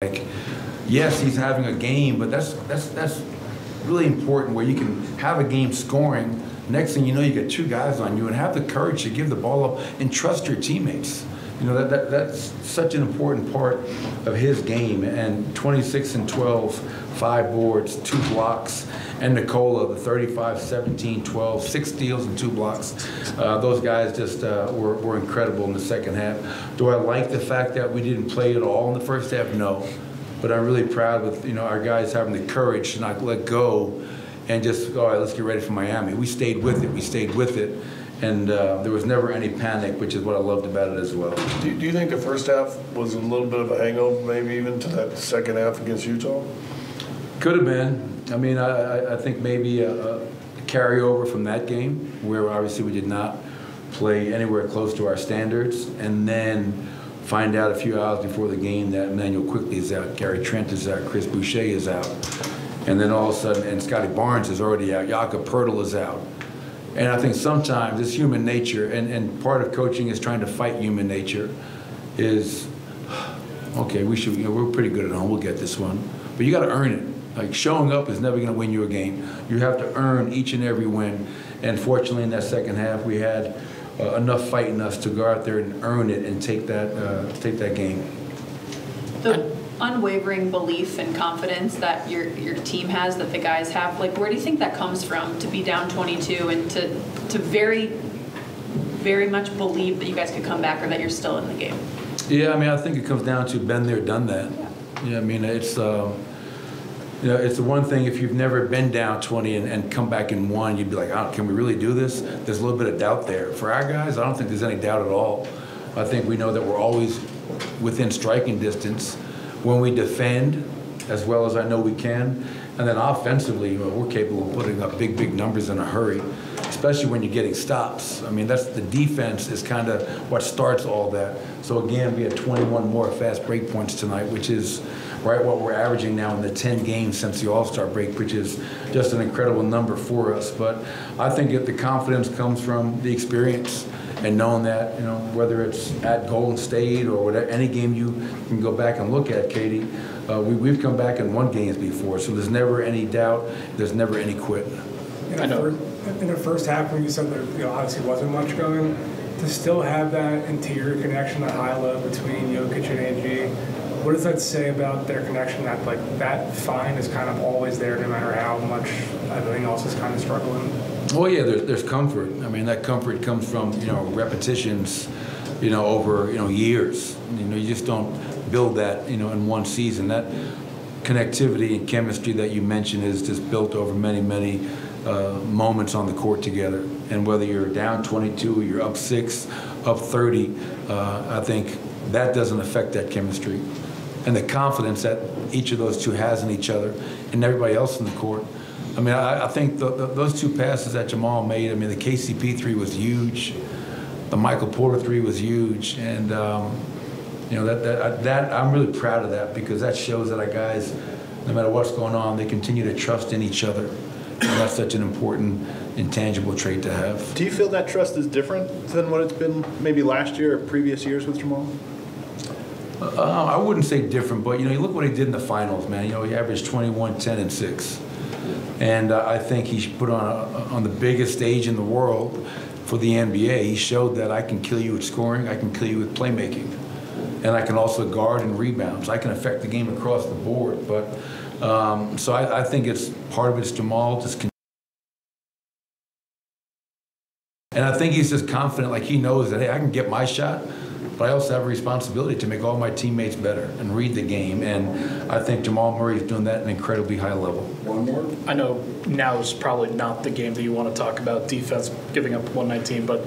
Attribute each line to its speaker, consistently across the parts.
Speaker 1: Like, yes, he's having a game, but that's really important where you can have a game scoring. Next thing you know, you get two guys on you and have the courage to give the ball up and trust your teammates. You know, that's such an important part of his game. And 26 and 12, 5 boards, 2 blocks, and Nikola, the 35, 17, 12, 6 steals and 2 blocks. Those guys just were incredible in the second half. Do I like the fact that we didn't play at all in the first half? No. But I'm really proud with our guys having the courage to not let go and just go, all right, let's get ready for Miami. We stayed with it. We stayed with it. And there was never any panic, which is what I loved about it as well.
Speaker 2: Do you think the first half was a little bit of a hangover, maybe even to that second half against Utah?
Speaker 1: Could have been. I mean, I think maybe a carryover from that game, where obviously we did not play anywhere close to our standards, and then find out a few hours before the game that Emmanuel Quickly is out, Gary Trent is out, Chris Boucher is out, and then all of a sudden, and Scotty Barnes is already out, Jakob Poeltl is out. And I think sometimes it's human nature, and part of coaching is trying to fight human nature, is, okay, we're pretty good at home, we'll get this one. But you got to earn it. Like, showing up is never going to win you a game. You have to earn each and every win. And fortunately, in that second half, we had enough fight in us to go out there and earn it and take that game.
Speaker 3: The unwavering belief and confidence that your team has, that the guys have, like, where do you think that comes from, to be down 22 and to very, very much believe that you guys could come back, or that you're still in the game?
Speaker 1: Yeah, I mean, I think it comes down to been there, done that. Yeah, I mean, it's it's the one thing, if you've never been down 20 and come back and won, you'd be like, oh, can we really do this? There's a little bit of doubt there. For our guys, I don't think there's any doubt at all. I think we know that we're always within striking distance when we defend as well as I know we can. And then offensively, we're capable of putting up big numbers in a hurry, especially when you're getting stops. I mean, that's the defense is kind of what starts all that. So again, we had 21 more fast break points tonight, which is right what we're averaging now in the 10 games since the All-Star break, which is just an incredible number for us. But I think that the confidence comes from the experience and knowing that, whether it's at Golden State or whatever, any game you can go back and look at, Katie, we've come back and won games before, so there's never any doubt, there's never any quit.
Speaker 4: In the first half, when you said there obviously wasn't much going, to still have that interior connection, that high-low between Jokic and AG, what does that say about their connection, that that find is kind of always there no matter how much everything else is kind of struggling?
Speaker 1: Well, yeah, there's comfort. I mean, that comfort comes from, repetitions, over, years. You just don't build that, in one season. That connectivity and chemistry that you mentioned is just built over many moments on the court together. And whether you're down 22 or you're up 6, up 30, I think that doesn't affect that chemistry. And the confidence that each of those two has in each other and everybody else in the court. I mean, I think those 2 passes that Jamal made, I mean, the KCP 3 was huge. The Michael Porter 3 was huge. And, that I'm really proud of that, because that shows that our guys, no matter what's going on, they continue to trust in each other. And that's such an important, intangible trait to have.
Speaker 5: Do you feel that trust is different than what it's been maybe last year or previous years with Jamal?
Speaker 1: I wouldn't say different, but, you look what he did in the finals, man. He averaged 21, 10, and 6. And I think he put on the biggest stage in the world for the NBA. He showed that I can kill you with scoring, I can kill you with playmaking, and I can also guard and rebound. So I can affect the game across the board. But so I think it's part of it's Jamal just. And I think he's just confident, like he knows that, hey, I can get my shot, but I also have a responsibility to make all my teammates better and read the game. And I think Jamal Murray is doing that at an incredibly high level.
Speaker 2: One more?
Speaker 6: I know now is probably not the game that you want to talk about defense, giving up 119, but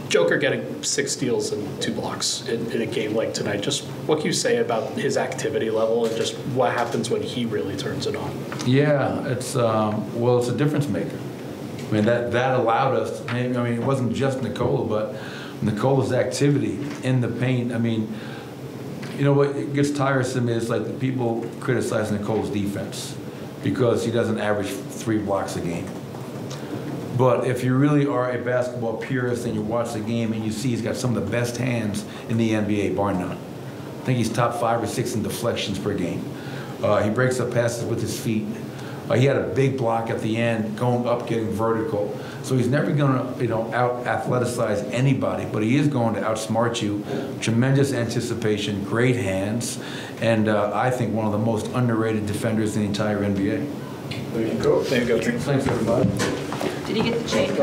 Speaker 6: Joker getting 6 steals and 2 blocks in a game like tonight. Just what can you say about his activity level and just what happens when he really turns it on? Yeah,
Speaker 1: it's a difference maker. I mean, that allowed us, I mean, it wasn't just Nikola, but Nikola's activity in the paint. I mean, what gets tiresome is, like, the people criticize Nikola's defense because he doesn't average 3 blocks a game. But if you really are a basketball purist and you watch the game and you see he's got some of the best hands in the NBA, bar none. think he's top 5 or 6 in deflections per game. He breaks up passes with his feet. He had a big block at the end, going up, getting vertical. So he's never going to, out athleticize anybody, but he is going to outsmart you. Tremendous anticipation, great hands, and I think one of the most underrated defenders in the entire NBA.
Speaker 2: There you go.
Speaker 5: There you go.
Speaker 1: Thanks, everybody.
Speaker 3: Did he get the change?